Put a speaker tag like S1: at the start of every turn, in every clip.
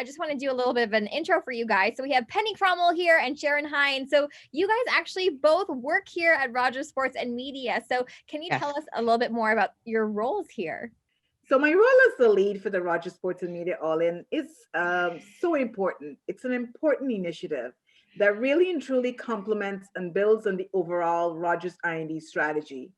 S1: I just want to do a little bit of an intro for you guys. So we have Penny Cromwell here and Sharon Hinds. So you guys actually both work here at Rogers Sports and Media. So can you tell us a little bit more about your roles here?
S2: So my role as the lead for the Rogers Sports and Media All-In is so important. It's an important initiative that really and truly complements and builds on the overall Rogers I&D strategy.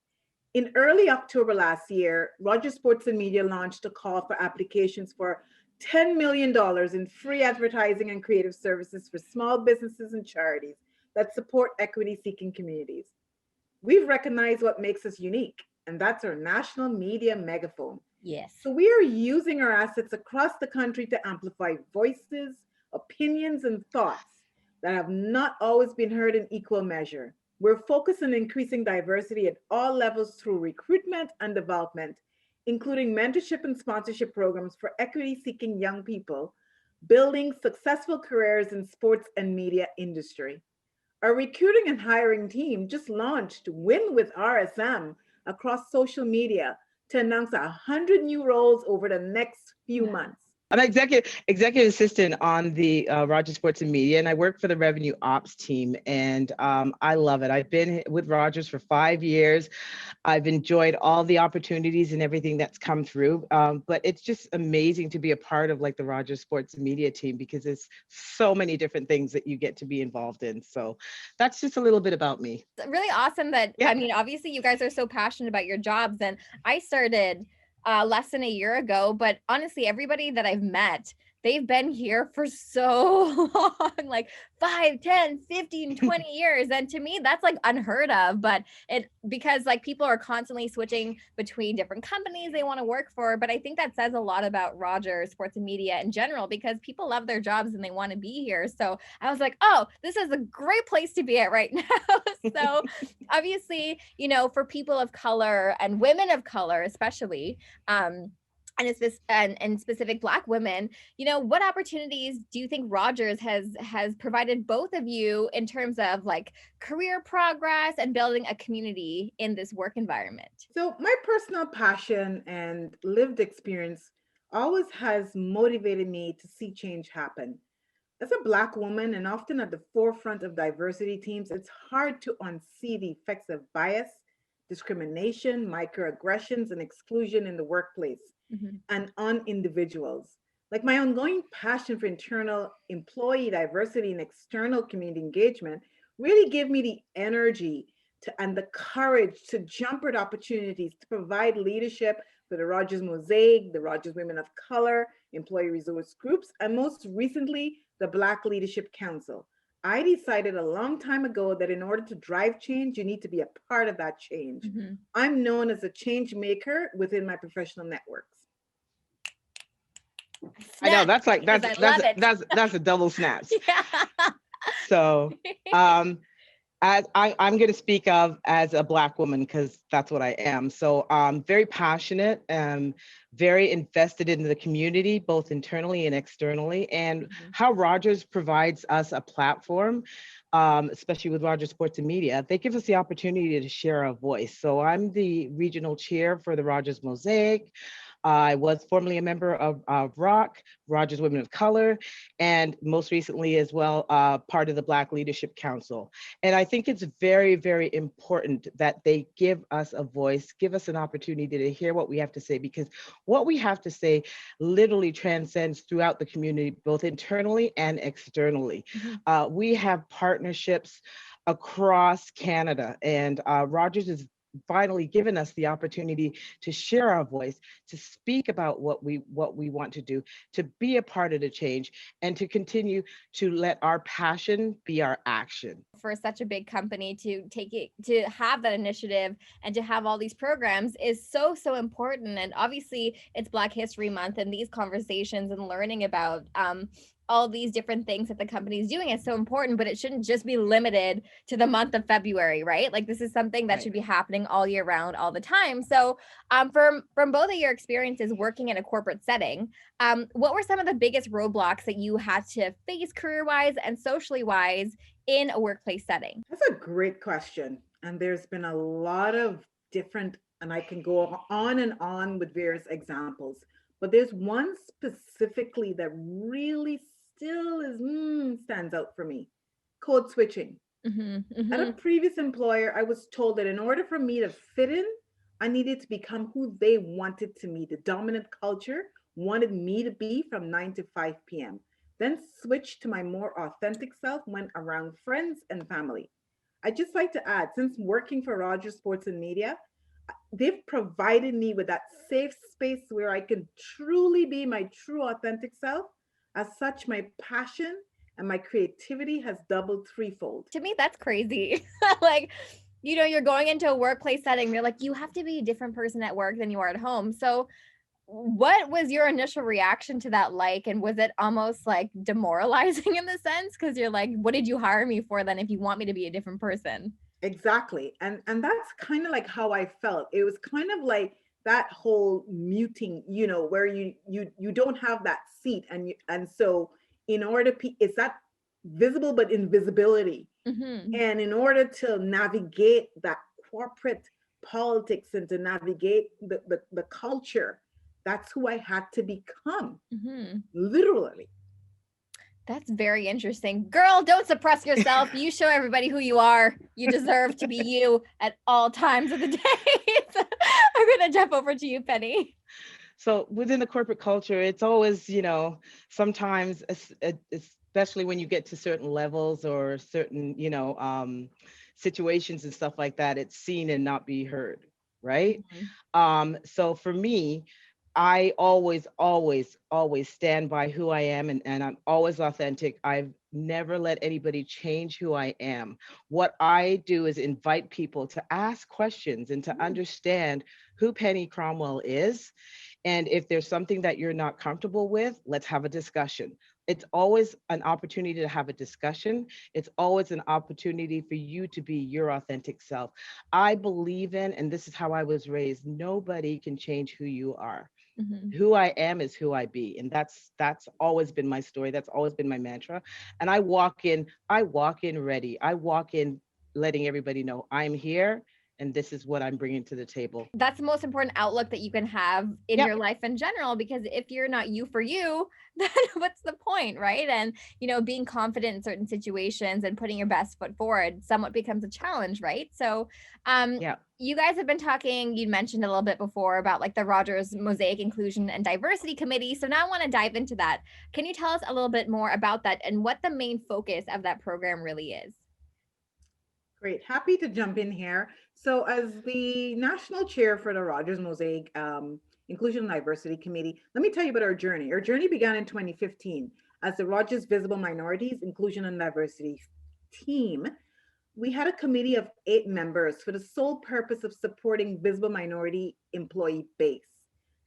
S2: In early October last year, Rogers Sports and Media launched a call for applications for $10 million in free advertising and creative services for small businesses and charities that support equity-seeking communities. We've recognized what makes us unique, and that's our national media megaphone.
S1: Yes.
S2: So we are using our assets across the country to amplify voices, opinions, and thoughts that have not always been heard in equal measure. We're focused on increasing diversity at all levels through recruitment and development, including mentorship and sponsorship programs for equity-seeking young people, building successful careers in sports and media industry. Our recruiting and hiring team just launched Win with RSM across social media to announce 100 new roles over the next few months.
S3: I'm executive assistant on the Rogers Sports and Media, and I work for the revenue ops team, and I love it. I've been with Rogers for 5 years. I've enjoyed all the opportunities and everything that's come through, but it's just amazing to be a part of like the Rogers Sports and Media team because there's so many different things that you get to be involved in. So that's just a little bit about me.
S1: It's really awesome that,
S3: Yeah.
S1: I mean, obviously you guys are so passionate about your jobs, and I started less than a year ago, but honestly, everybody that I've met, they've been here for so long, like 5, 10, 15, 20 years. And to me, that's like unheard of, but because like people are constantly switching between different companies they want to work for. But I think that says a lot about Rogers Sports and Media in general, because people love their jobs and they want to be here. So I was like, oh, this is a great place to be at right now. So obviously, you know, for people of color and women of color, especially, and it's this and specific Black women, you know, what opportunities do you think Rogers has provided both of you in terms of like career progress and building a community in this work environment?
S2: So my personal passion and lived experience always has motivated me to see change happen. As a Black woman and often at the forefront of diversity teams, it's hard to unsee the effects of bias, discrimination, microaggressions, and exclusion in the workplace and on individuals. Like my ongoing passion for internal employee diversity and external community engagement really give me the energy and the courage to jump at opportunities to provide leadership for the Rogers Mosaic, the Rogers Women of Color, employee resource groups, and most recently, the Black Leadership Council. I decided a long time ago that in order to drive change, you need to be a part of that change. I'm known as a change maker within my professional networks.
S3: I know that's a double snaps.
S1: Yeah.
S3: So as I'm going to speak of as a Black woman, because that's what I am. So very passionate, very invested in the community, both internally and externally, and how Rogers provides us a platform, especially with Rogers Sports and Media. They give us the opportunity to share our voice. So I'm the regional chair for the Rogers Mosaic. I was formerly a member of ROC, Rogers Women of Color, and most recently as well, part of the Black Leadership Council. And I think it's very, very important that they give us a voice, give us an opportunity to hear what we have to say, because what we have to say literally transcends throughout the community, both internally and externally. We have partnerships across Canada, and Rogers is finally given us the opportunity to share our voice, to speak about what we want to do, to be a part of the change, and to continue to let our passion be our action.
S1: For such a big company to take it, to have that initiative and to have all these programs is so important. And obviously it's Black History Month, and these conversations and learning about all these different things that the company is doing is so important, but it shouldn't just be limited to the month of February, right? Like this is something that should be happening all year round, all the time. So from both of your experiences working in a corporate setting, what were some of the biggest roadblocks that you had to face career-wise and socially wise in a workplace setting?
S2: That's a great question. And there's been a lot of different, and I can go on and on with various examples. but there's one specifically that really still stands out for me. Code switching. At a previous employer, I was told that in order for me to fit in, I needed to become who they wanted to me. The dominant culture wanted me to be from 9 to 5 p.m. Then switched to my more authentic self when around friends and family. I just like to add, since working for Rogers Sports and Media, they've provided me with that safe space where I can truly be my true authentic self. As such, my passion and my creativity has doubled threefold.
S1: To me, that's crazy. Like, you're going into a workplace setting. They're like, you have to be a different person at work than you are at home. So what was your initial reaction to that like? And was it almost like demoralizing in the sense? Because you're like, what did you hire me for then if you want me to be a different person?
S2: Exactly. And that's kind of like how I felt. It was kind of like that whole muting, where you don't have that seat, and so in order it's that visible but invisibility. And in order to navigate that corporate politics and to navigate the culture, that's who I had to become. Literally.
S1: That's very interesting. Girl, don't suppress yourself. You show everybody who you are. You deserve to be you at all times of the day. So I'm going to jump over to you, Penny.
S3: So within the corporate culture, it's always, sometimes, especially when you get to certain levels or certain, situations and stuff like that, it's seen and not be heard, right? So for me, I always, always, always stand by who I am, and I'm always authentic. I've never let anybody change who I am. What I do is invite people to ask questions and to understand who Penny Cromwell is. And if there's something that you're not comfortable with, let's have a discussion. It's always an opportunity to have a discussion. It's always an opportunity for you to be your authentic self. I believe in, and this is how I was raised, nobody can change who you are. Who I am is who I be. And that's always been my story. That's always been my mantra. And I walk in ready. I walk in letting everybody know I'm here and this is what I'm bringing to the table.
S1: That's the most important outlook that you can have in your life in general, because if you're not you for you, then what's the point, right? And, being confident in certain situations and putting your best foot forward somewhat becomes a challenge, right? So, you guys have been talking, you mentioned a little bit before about like the Rogers Mosaic Inclusion and Diversity Committee. So now I want to dive into that. Can you tell us a little bit more about that and what the main focus of that program really is?
S2: Great. Happy to jump in here. So, as the national chair for the Rogers Mosaic Inclusion and Diversity Committee, let me tell you about our journey. Our journey began in 2015 as the Rogers Visible Minorities Inclusion and Diversity team. We had a committee of 8 members for the sole purpose of supporting visible minority employee base.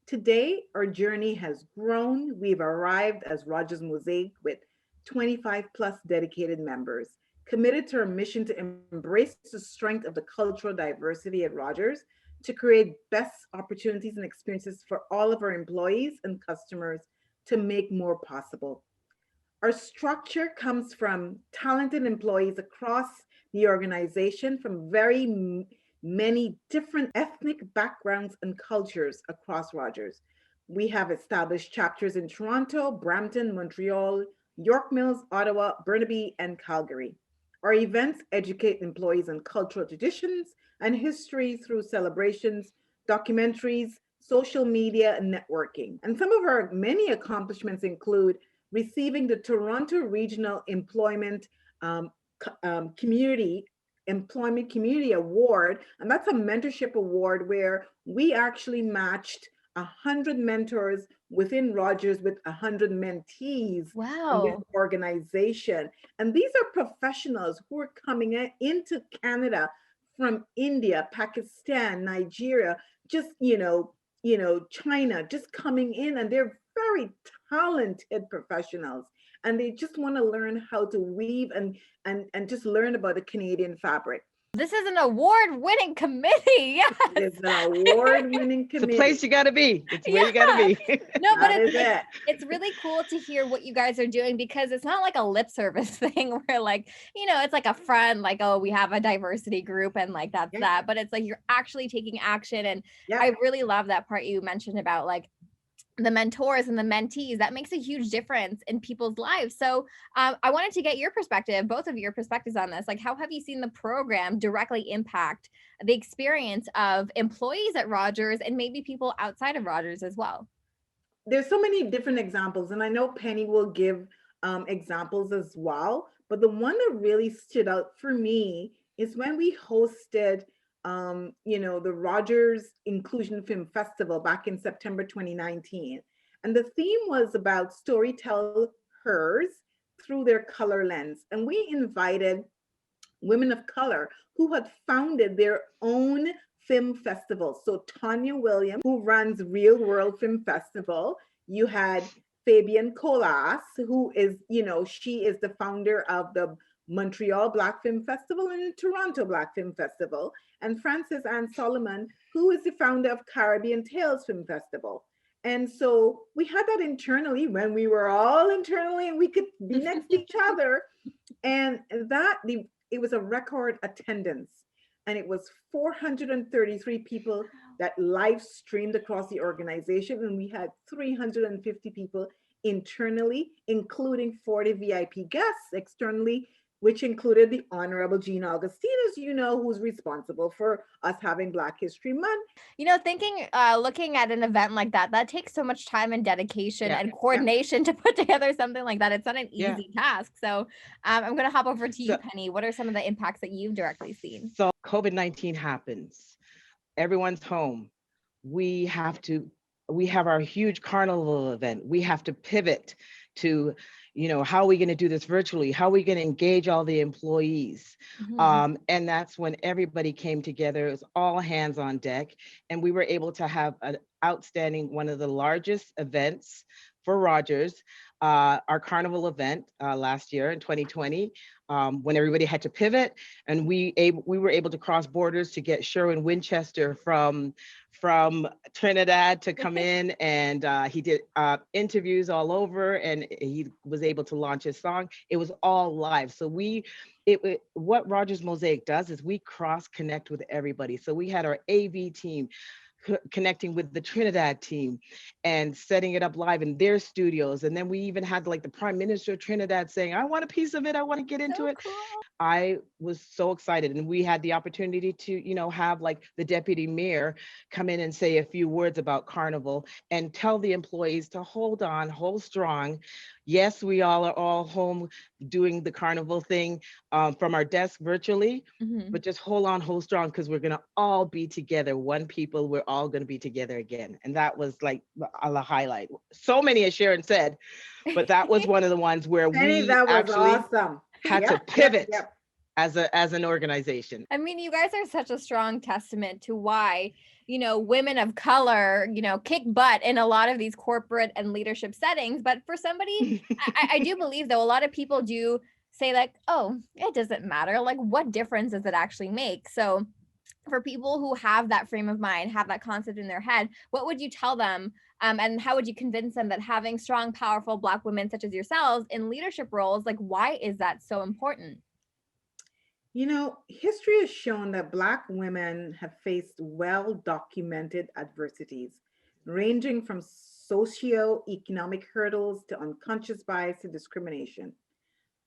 S2: Today, our journey has grown. We've arrived as Rogers Mosaic with 25 plus dedicated members, committed to our mission to embrace the strength of the cultural diversity at Rogers, to create best opportunities and experiences for all of our employees and customers to make more possible. Our structure comes from talented employees across the organization from very many different ethnic backgrounds and cultures across Rogers. We have established chapters in Toronto, Brampton, Montreal, York Mills, Ottawa, Burnaby, and Calgary. Our events educate employees on cultural traditions and history through celebrations, documentaries, social media, and networking. And some of our many accomplishments include receiving the Toronto Regional Employment Community Award, and that's a mentorship award where we actually matched 100 mentors within Rogers with 100 mentees in this organization. And these are professionals who are coming into Canada from India, Pakistan, Nigeria, just, China, just coming in, and they're very talented professionals. And they just want to learn how to weave and just learn about the Canadian fabric.
S1: This is an award-winning committee. Yes.
S2: It's an award-winning committee.
S3: It's a place you got to be. It's where you got to be.
S1: No, but it's really cool to hear what you guys are doing, because it's not like a lip service thing where like, it's like a friend, like, oh, we have a diversity group and like that's that. But it's like you're actually taking action. And I really love that part you mentioned about like the mentors and the mentees, that makes a huge difference in people's lives. So I wanted to get your perspective, both of your perspectives on this. Like, how have you seen the program directly impact the experience of employees at Rogers and maybe people outside of Rogers as well?
S2: There's so many different examples, and I know Penny will give examples as well. But the one that really stood out for me is when we hosted, the Rogers Inclusion Film Festival back in September 2019, and the theme was about storytell hers through their color lens, and we invited women of color who had founded their own film festival. So Tanya Williams, who runs Real World Film Festival. You had Fabian Colas, who is, she is the founder of the Montreal Black Film Festival and Toronto Black Film Festival. And Frances Ann Solomon, who is the founder of Caribbean Tales Film Festival. And so we had that internally when we were all internally and we could be next to each other. And it was a record attendance, and it was 433 people that live streamed across the organization, and we had 350 people internally, including 40 VIP guests externally, which included the Honorable Jean Augustine, as you know, who's responsible for us having Black History Month.
S1: Looking at an event like that, that takes so much time and dedication and coordination to put together something like that. It's not an easy task. So I'm going to hop over to you, Penny. What are some of the impacts that you've directly seen?
S3: So COVID-19 happens. Everyone's home. We have our huge carnival event. We have to pivot to, how are we going to do this virtually? How are we going to engage all the employees? And that's when everybody came together. It was all hands on deck. And we were able to have an outstanding, one of the largest events for Rogers, our carnival event last year in 2020, when everybody had to pivot, and we were able to cross borders to get Sherwin Winchester from Trinidad to come in, and he did interviews all over, and he was able to launch his song. It was all live. So what Rogers Mosaic does is we cross connect with everybody. So we had our AV team connecting with the Trinidad team and setting it up live in their studios. And then we even had like the Prime Minister of Trinidad saying, I want a piece of it. I want to get into it. Cool. I was so excited. And we had the opportunity to, have like the deputy mayor come in and say a few words about Carnival and tell the employees to hold on, hold strong. Yes, we all are all home doing the Carnival thing from our desk virtually, but just hold on, hold strong, because we're going to all be together. One people, we're all going to be together again. And that was like the highlight. So many, as Sharon said, but that was one of the ones where we actually
S2: awesome.
S3: had to pivot as an organization.
S1: I mean, you guys are such a strong testament to why, women of color, kick butt in a lot of these corporate and leadership settings. But for somebody, I do believe, though, a lot of people do say like, oh, it doesn't matter. Like, what difference does it actually make? So for people who have that frame of mind, have that concept in their head, what would you tell them? And how would you convince them that having strong, powerful Black women such as yourselves in leadership roles, like, why is that so important?
S2: History has shown that Black women have faced well-documented adversities, ranging from socio-economic hurdles to unconscious bias to discrimination.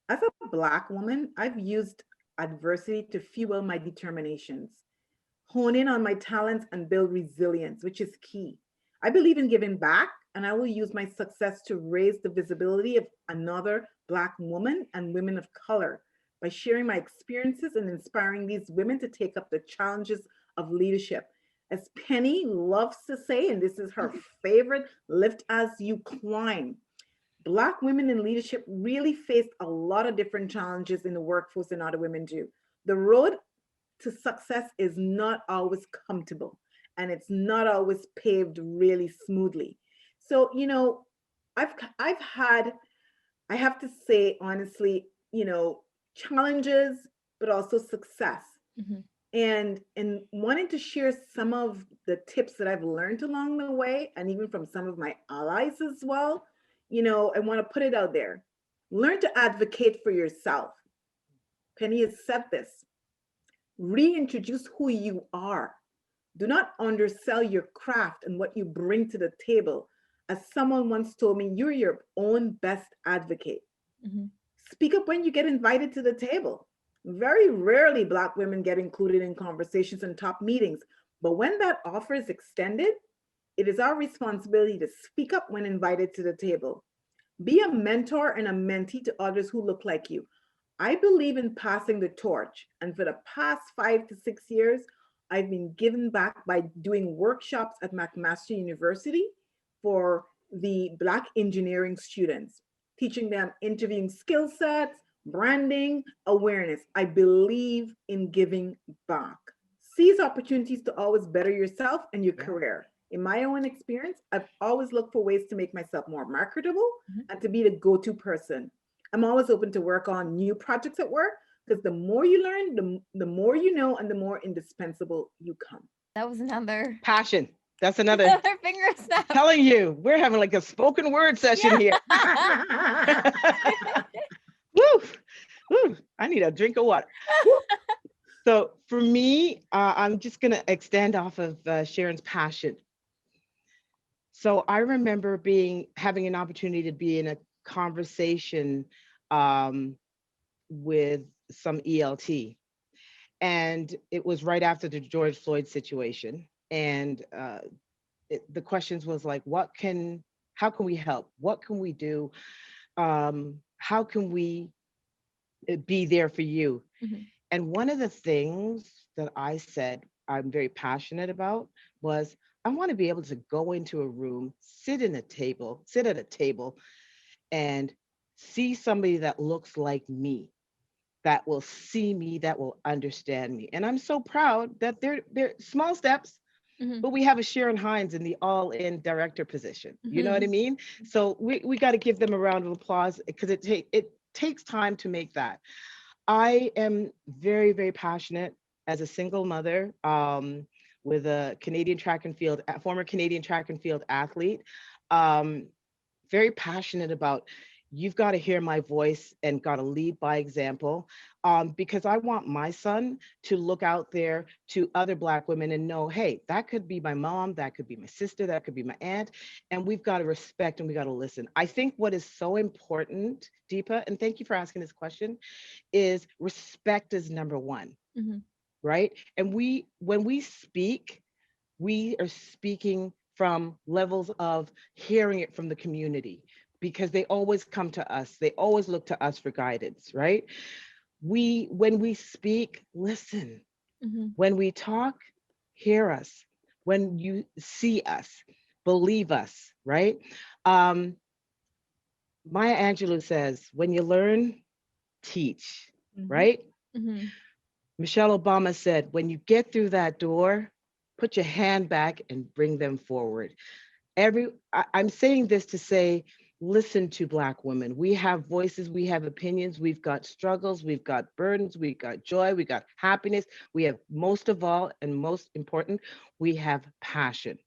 S2: As a Black woman, I've used adversity to fuel my determinations, hone in on my talents, and build resilience, which is key. I believe in giving back, and I will use my success to raise the visibility of another Black woman and women of color by sharing my experiences and inspiring these women to take up the challenges of leadership. As Penny loves to say, and this is her favorite, lift as you climb. Black women in leadership really faced a lot of different challenges in the workforce than other women do. The road to success is not always comfortable, and it's not always paved really smoothly. So, I have to say honestly, challenges, but also success. And wanting to share some of the tips that I've learned along the way, and even from some of my allies as well, I want to put it out there. Learn to advocate for yourself. Penny has said this. Reintroduce who you are. Do not undersell your craft and what you bring to the table. As someone once told me, you're your own best advocate.
S1: Mm-hmm.
S2: Speak up when you get invited to the table. Very rarely Black women get included in conversations and top meetings, but when that offer is extended, it is our responsibility to speak up when invited to the table. Be a mentor and a mentee to others who look like you. I believe in passing the torch, and for the past 5 to 6 years, I've been given back by doing workshops at McMaster University for the Black engineering students, teaching them interviewing skill sets, branding, awareness. I believe in giving back. Seize opportunities to always better yourself and your career. In my own experience, I've always looked for ways to make myself more marketable and to be the go to person. I'm always open to work on new projects at work because the more you learn, the more you know, and the more indispensable you come.
S1: That was another
S3: Passion. That's another.
S1: another finger snap.
S3: Telling you, we're having like a spoken word session here. Woo, woo. I need a drink of water. So for me, I'm just going to extend off of Sharon's passion. So I remember having an opportunity to be in a conversation with some ELT, and it was right after the George Floyd situation. And the questions was like, how can we help? What can we do? How can we be there for you?
S1: Mm-hmm.
S3: And one of the things that I said I'm very passionate about was I want to be able to go into a room, sit at a table and see somebody that looks like me, that will see me, that will understand me. And I'm so proud that they're small steps,
S1: Mm-hmm.
S3: but we have a Sharon Hinds in the all-in director position. You know what I
S1: Mm-hmm.
S3: mean? So we got to give them a round of applause because it takes time to make that. I am very, very passionate as a single mother with a former Canadian track and field athlete. Um, very passionate about you've got to hear my voice and got to lead by example, because I want my son to look out there to other Black women and know, hey, that could be my mom, that could be my sister, that could be my aunt, and we've got to respect and we got to listen. I think what is so important, Deepa, and thank you for asking this question, is respect is number one,
S1: Mm-hmm.
S3: right? And when we speak, we are speaking from levels of hearing it from the community because they always come to us. They always look to us for guidance, right? When we speak, listen.
S1: Mm-hmm.
S3: When we talk, hear us. When you see us, believe us, right? Um, Maya Angelou says, when you learn, teach,
S2: Mhm.
S3: right?
S1: Mm-hmm.
S3: Michelle Obama said, when you get through that door, put your hand back and bring them forward. I'm saying this to say, listen to Black women. We have voices, we have opinions, we've got struggles, we've got burdens, we've got joy, we got happiness. We have, most of all, and most important, we have passion.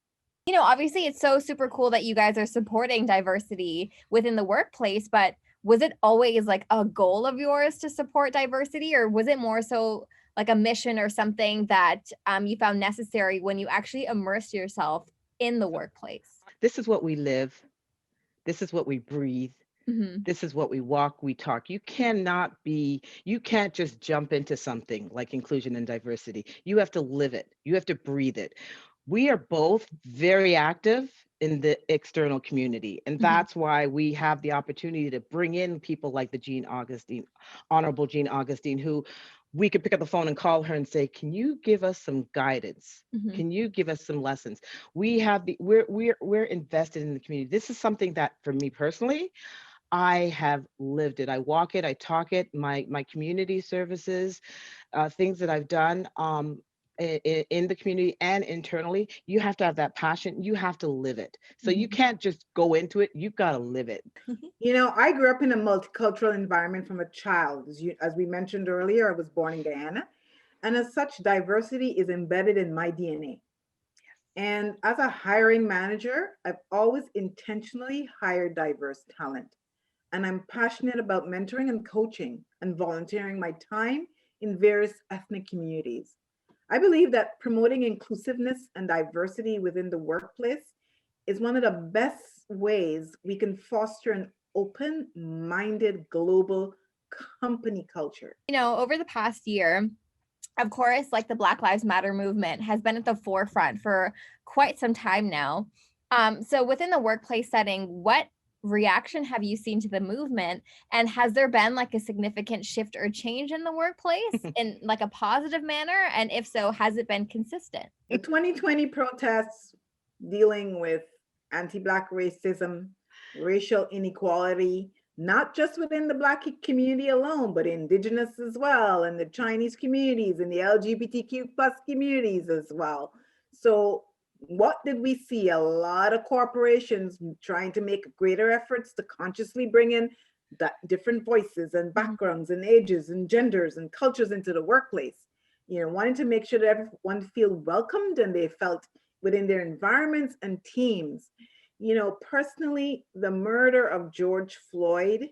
S1: You know, obviously it's so super cool that you guys are supporting diversity within the workplace, but was it always like a goal of yours to support diversity, or was it more so like a mission or something that you found necessary when you actually immersed yourself in the workplace?
S3: This is what we live. This is what we breathe.
S1: Mm-hmm.
S3: This is what we walk, we talk. You can't just jump into something like inclusion and diversity. You have to live it. You have to breathe it. We are both very active in the external community. And
S1: Mm-hmm.
S3: that's why we have the opportunity to bring in people like Honorable Jean Augustine, who we could pick up the phone and call her and say, can you give us some guidance?
S1: Mm-hmm.
S3: Can you give us some lessons? We're invested in the community. This is something that for me personally, I have lived it. I walk it, I talk it, my community services, things that I've done in the community and internally, you have to have that passion. You have to live it. So you can't just go into it. You've got to live it.
S2: You know, I grew up in a multicultural environment from a child. As we mentioned earlier, I was born in Guyana. And as such, diversity is embedded in my DNA. And as a hiring manager, I've always intentionally hired diverse talent. And I'm passionate about mentoring and coaching and volunteering my time in various ethnic communities. I believe that promoting inclusiveness and diversity within the workplace is one of the best ways we can foster an open-minded global company culture?
S1: Over the past year, of course, like the Black Lives Matter movement has been at the forefront for quite some time now. So within the workplace setting, what reaction have you seen to the movement? And has there been like a significant shift or change in the workplace in like a positive manner? And if so, has it been consistent?
S2: The 2020 protests dealing with anti-Black racism, racial inequality, not just within the Black community alone, but Indigenous as well, and the Chinese communities and the LGBTQ plus communities as well. So what did we see? A lot of corporations trying to make greater efforts to consciously bring in different voices and backgrounds and ages and genders and cultures into the workplace. Wanting to make sure that everyone feel welcomed and they felt within their environments and teams. Personally, the murder of George Floyd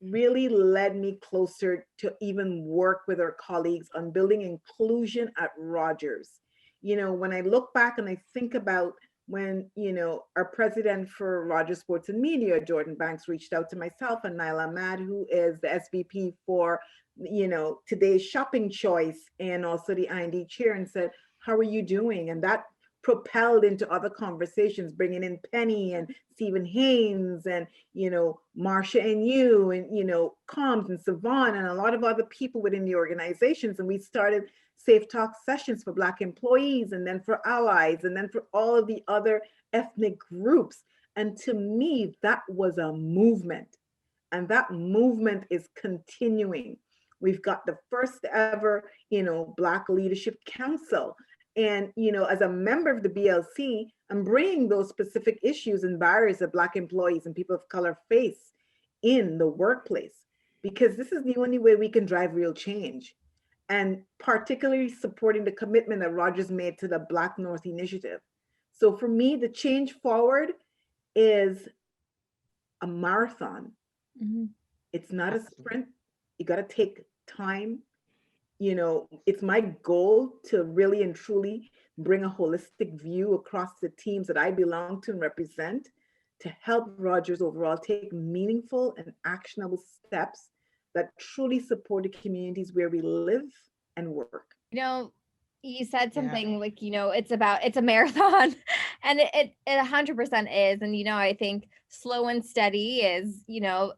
S2: really led me closer to even work with our colleagues on building inclusion at Rogers. When I look back and I think about when, our president for Rogers Sports and Media, Jordan Banks, reached out to myself and Naila Ahmad, who is the SVP for, today's shopping choice and also the IND chair, and said, how are you doing? And that propelled into other conversations, bringing in Penny and Sharon Hinds and, Marsha and you and, Combs and Savon and a lot of other people within the organizations. And we started Safe Talk sessions for Black employees, and then for allies, and then for all of the other ethnic groups. And to me, that was a movement. And that movement is continuing. We've got the first ever, Black Leadership Council. And, as a member of the BLC, I'm bringing those specific issues and barriers that Black employees and people of color face in the workplace, because this is the only way we can drive real change. And particularly supporting the commitment that Rogers made to the Black North Initiative. So for me, the change forward is a marathon. Mm-hmm. It's not a sprint. You got to take time. It's my goal to really and truly bring a holistic view across the teams that I belong to and represent to help Rogers overall take meaningful and actionable steps that truly support the communities where we live and work.
S1: You said something like, it's a marathon and it 100% is. And, I think slow and steady is,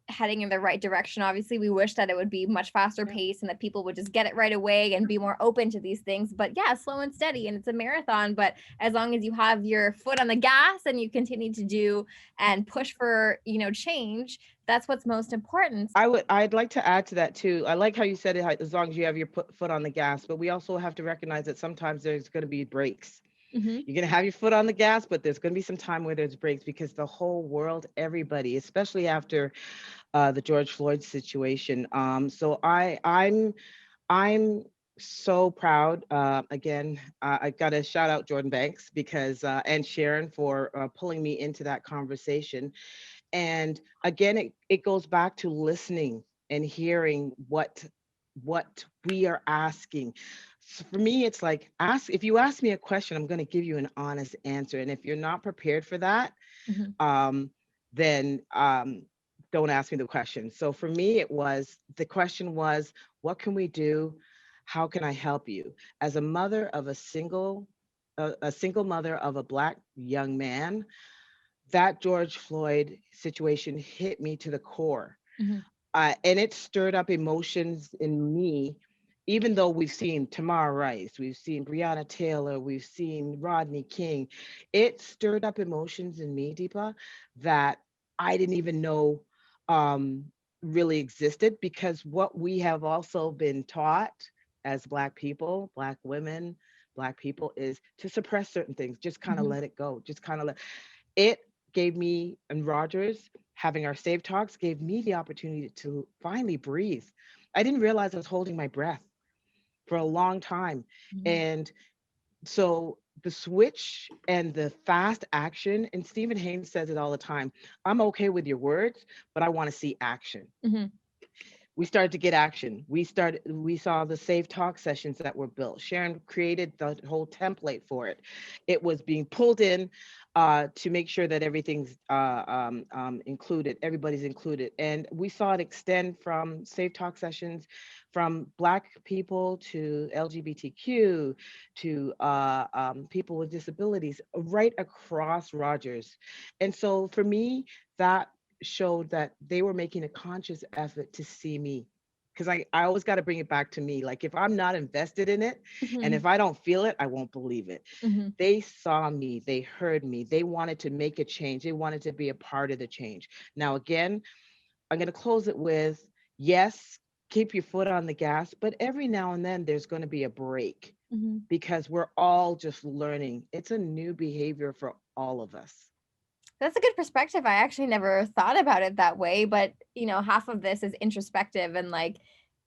S1: heading in the right direction. Obviously, we wish that it would be much faster pace and that people would just get it right away and be more open to these things. But slow and steady, and it's a marathon. But as long as you have your foot on the gas and you continue to do and push for, change, that's what's most important.
S3: I'd like to add to that too. I like how you said it, as long as you have your foot on the gas, but we also have to recognize that sometimes there's going to be breaks. Mm-hmm. You're going to have your foot on the gas, but there's going to be some time where there's breaks, because the whole world, everybody, especially after the George Floyd situation. So I'm so proud. Again, I got to shout out Jordan Banks and Sharon for pulling me into that conversation. And again, it goes back to listening and hearing what we are asking. So for me, it's like, if you ask me a question, I'm going to give you an honest answer. And if you're not prepared for that, then don't ask me the question. So for me, the question was, what can we do? How can I help you? As a mother of a single mother of a Black young man, that George Floyd situation hit me to the core. Mm-hmm. And it stirred up emotions in me, even though we've seen Tamar Rice, we've seen Breonna Taylor, we've seen Rodney King. It stirred up emotions in me, Deepa, that I didn't even know really existed, because what we have also been taught as Black people, Black women, Black people, is to suppress certain things, just kind of let it go, just kind of it gave me, and Rogers, having our Safe Talks, gave me the opportunity to finally breathe. I didn't realize I was holding my breath for a long time. Mm-hmm. And so the switch and the fast action, and Sharon Hinds says it all the time, I'm okay with your words, but I want to see action. Mm-hmm. we started to get action. We saw the safe talk sessions that were built. Sharon created the whole template for it. It was being pulled in to make sure that everything's included, everybody's included. And we saw it extend from safe talk sessions from Black people to LGBTQ to people with disabilities right across Rogers. And so for me, that showed that they were making a conscious effort to see me, because I always got to bring it back to me. Like if I'm not invested in it and
S1: Mhm,
S3: if I don't feel it, I won't believe it.
S1: mhm.
S3: They saw me, they heard me, they wanted to make a change, they wanted to be a part of the change. Now again, I'm going to close it with, yes, keep your foot on the gas, but every now and then there's going to be a break,
S1: Mhm.
S3: because we're all just learning. It's a new behavior for all of us.
S1: That's a good perspective. I actually never thought about it that way, but half of this is introspective and like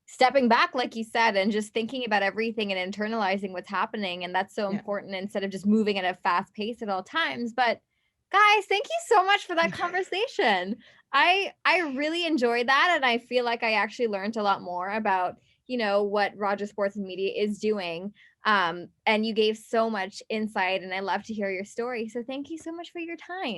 S1: stepping back, like you said, and just thinking about everything and internalizing what's happening. And that's so
S3: Yeah.
S1: important instead of just moving at a fast pace at all times. But guys, thank you so much for that conversation. I really enjoyed that, and I feel like I actually learned a lot more about what Rogers Sports and Media is doing. And you gave so much insight, and I love to hear your story. So thank you so much for your time.